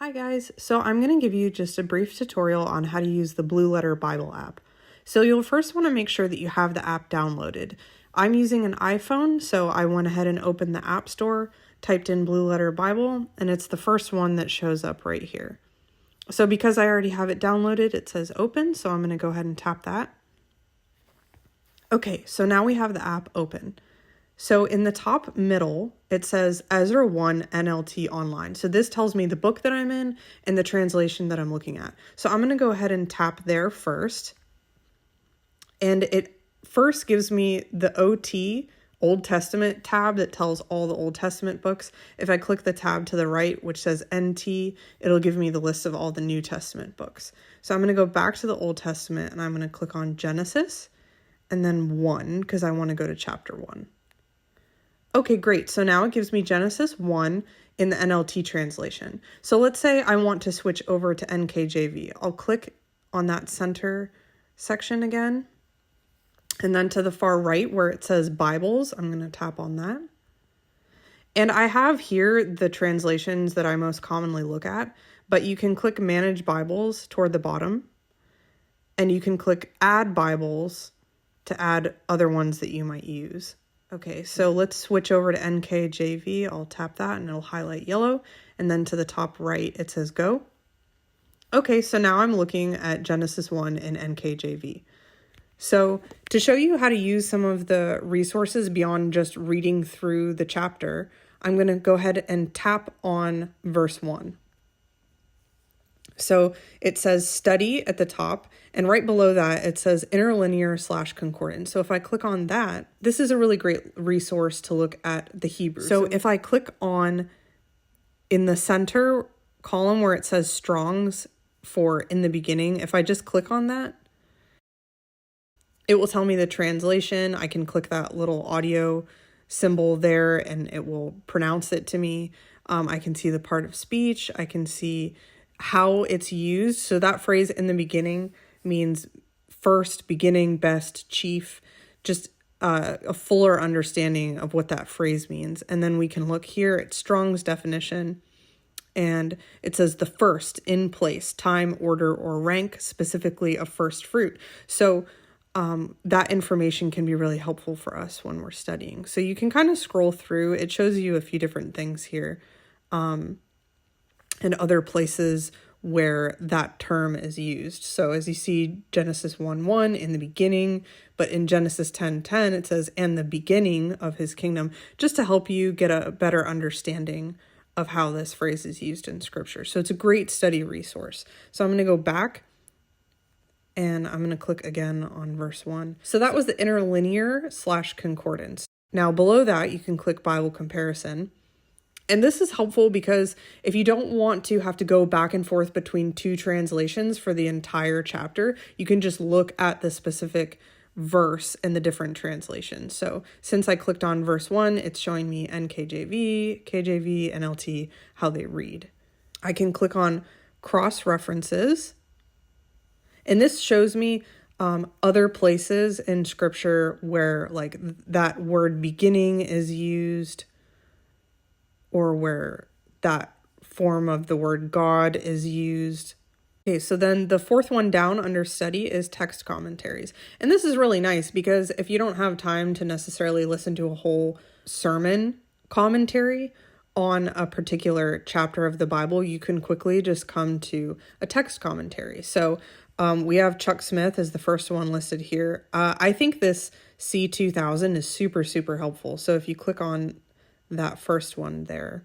Hi guys, so I'm going to give you just a brief tutorial on how to use the Blue Letter Bible app. So you'll first want to make sure that you have the app downloaded. I'm using an iPhone, so I went ahead and opened the App Store, typed in Blue Letter Bible, and it's the first one that shows up right here. So because I already have it downloaded, it says open, so I'm going to go ahead and tap that. Okay, so now we have the app open. So in the top middle, it says Ezra 1 NLT Online. So this tells me the book that I'm in and the translation that I'm looking at. So I'm going to go ahead and tap there first. And it first gives me the OT, Old Testament tab that tells all the Old Testament books. If I click the tab to the right, which says NT, it'll give me the list of all the New Testament books. So I'm going to go back to the Old Testament and I'm going to click on Genesis and then 1 because I want to go to chapter 1. Okay, great. So now it gives me Genesis 1 in the NLT translation. So let's say I want to switch over to NKJV. I'll click on that center section again. And then to the far right where it says Bibles, I'm going to tap on that. And I have here the translations that I most commonly look at, but you can click Manage Bibles toward the bottom. And you can click Add Bibles to add other ones that you might use. Okay, so let's switch over to NKJV. I'll tap that and it'll highlight yellow. And then to the top right, it says go. Okay, so now I'm looking at Genesis 1 in NKJV. So to show you how to use some of the resources beyond just reading through the chapter, I'm going to go ahead and tap on verse 1. So it says study at the top, and right below that it says interlinear/concordance. So if I click on that, this is a really great resource to look at the Hebrew. So if I click on in the center column where it says Strong's for in the beginning, if I just click on that, it will tell me the translation. I can click that little audio symbol there and it will pronounce it to me. I can see the part of speech. I can see how it's used. So that phrase in the beginning means first, beginning, best, chief, just a fuller understanding of what that phrase means. And then we can look here at Strong's definition and it says the first in place, time, order, or rank, specifically a first fruit. So that information can be really helpful for us when we're studying. So you can kind of scroll through. It shows you a few different things here. And other places where that term is used. So as you see Genesis 1:1 in the beginning, but in Genesis 10:10 it says and the beginning of his kingdom, just to help you get a better understanding of how this phrase is used in scripture. So it's a great study resource. So I'm going to go back and I'm going to click again on verse 1. So that was the interlinear/concordance. Now below that you can click Bible comparison. And this is helpful because if you don't want to have to go back and forth between two translations for the entire chapter, you can just look at the specific verse in the different translations. So since I clicked on verse 1, it's showing me NKJV, KJV, NLT, how they read. I can click on cross references. And this shows me other places in scripture where like that word beginning is used, or where that form of the word God is used. Okay, so then the fourth one down under study is text commentaries. And this is really nice because if you don't have time to necessarily listen to a whole sermon commentary on a particular chapter of the Bible, you can quickly just come to a text commentary. So we have Chuck Smith as the first one listed here. I think this C2000 is super, super helpful. So if you click on that first one there,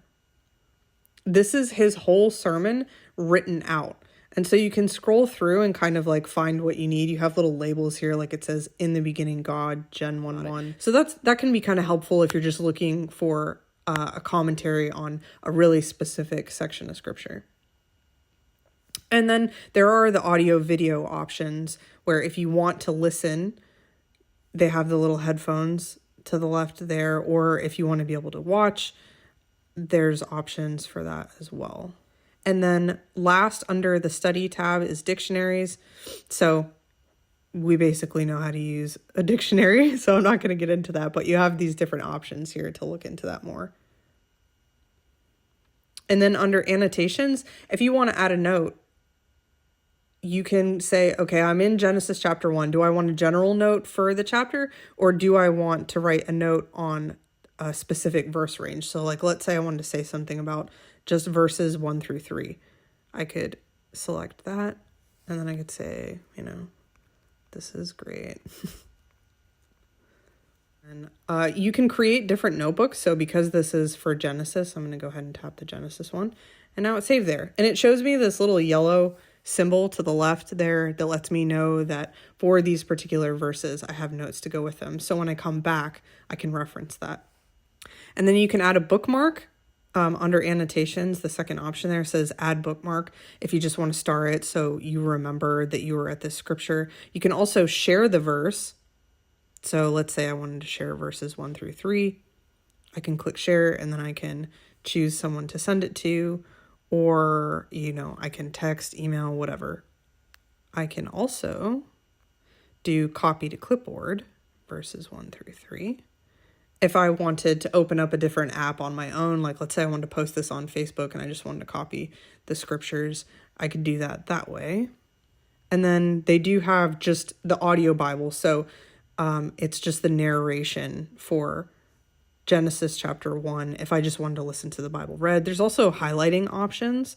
this is his whole sermon written out. And so you can scroll through and kind of like find what you need. You have little labels here, like it says in the beginning, God, Gen 1:1. So that can be kind of helpful if you're just looking for a commentary on a really specific section of scripture. And then there are the audio video options where if you want to listen, they have the little headphones to the left there, or if you want to be able to watch, there's options for that as well. And then last under the study tab is dictionaries. So we basically know how to use a dictionary, so I'm not going to get into that, but you have these different options here to look into that more. And then under annotations, if you want to add a note, you can say, okay, I'm in Genesis chapter 1. Do I want a general note for the chapter, or do I want to write a note on a specific verse range? So like, let's say I wanted to say something about just verses 1 through 3. I could select that, and then I could say, this is great. And you can create different notebooks. So because this is for Genesis, I'm going to go ahead and tap the Genesis one. And now it's saved there. And it shows me this little yellow symbol to the left there that lets me know that for these particular verses, I have notes to go with them. So when I come back, I can reference that. And then you can add a bookmark under annotations. The second option there says add bookmark if you just want to star it so you remember that you were at this scripture. You can also share the verse. So let's say I wanted to share verses 1 through 3. I can click share, and then I can choose someone to send it to, or, I can text, email, whatever. I can also do copy to clipboard, verses 1 through 3. If I wanted to open up a different app on my own, like let's say I wanted to post this on Facebook and I just wanted to copy the scriptures, I could do that way. And then they do have just the audio Bible. So it's just the narration for Genesis chapter 1 if I just wanted to listen to the Bible read. There's also highlighting options,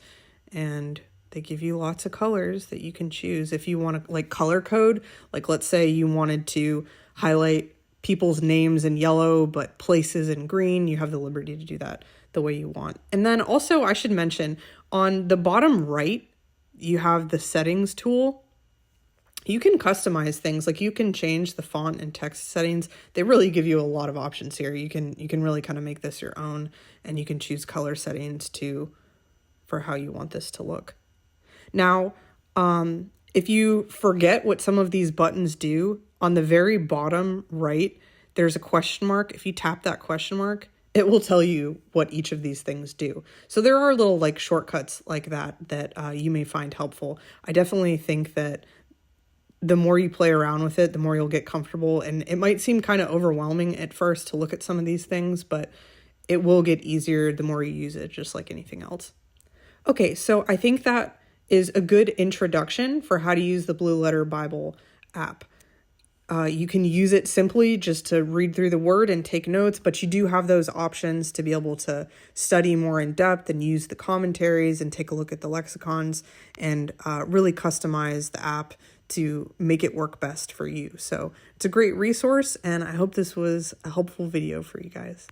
and they give you lots of colors that you can choose. If you want to like color code, like let's say you wanted to highlight people's names in yellow but places in green, you have the liberty to do that the way you want. And then also I should mention on the bottom right, you have the settings tool. You can customize things, like you can change the font and text settings. They really give you a lot of options here. You can really kind of make this your own, and you can choose color settings too for how you want this to look. Now, if you forget what some of these buttons do, on the very bottom right, there's a question mark. If you tap that question mark, it will tell you what each of these things do. So there are little like shortcuts like that you may find helpful. I definitely think that the more you play around with it, the more you'll get comfortable. And it might seem kind of overwhelming at first to look at some of these things, but it will get easier the more you use it, just like anything else. Okay, so I think that is a good introduction for how to use the Blue Letter Bible app. You can use it simply just to read through the word and take notes, but you do have those options to be able to study more in depth and use the commentaries and take a look at the lexicons and really customize the app to make it work best for you. So it's a great resource, and I hope this was a helpful video for you guys.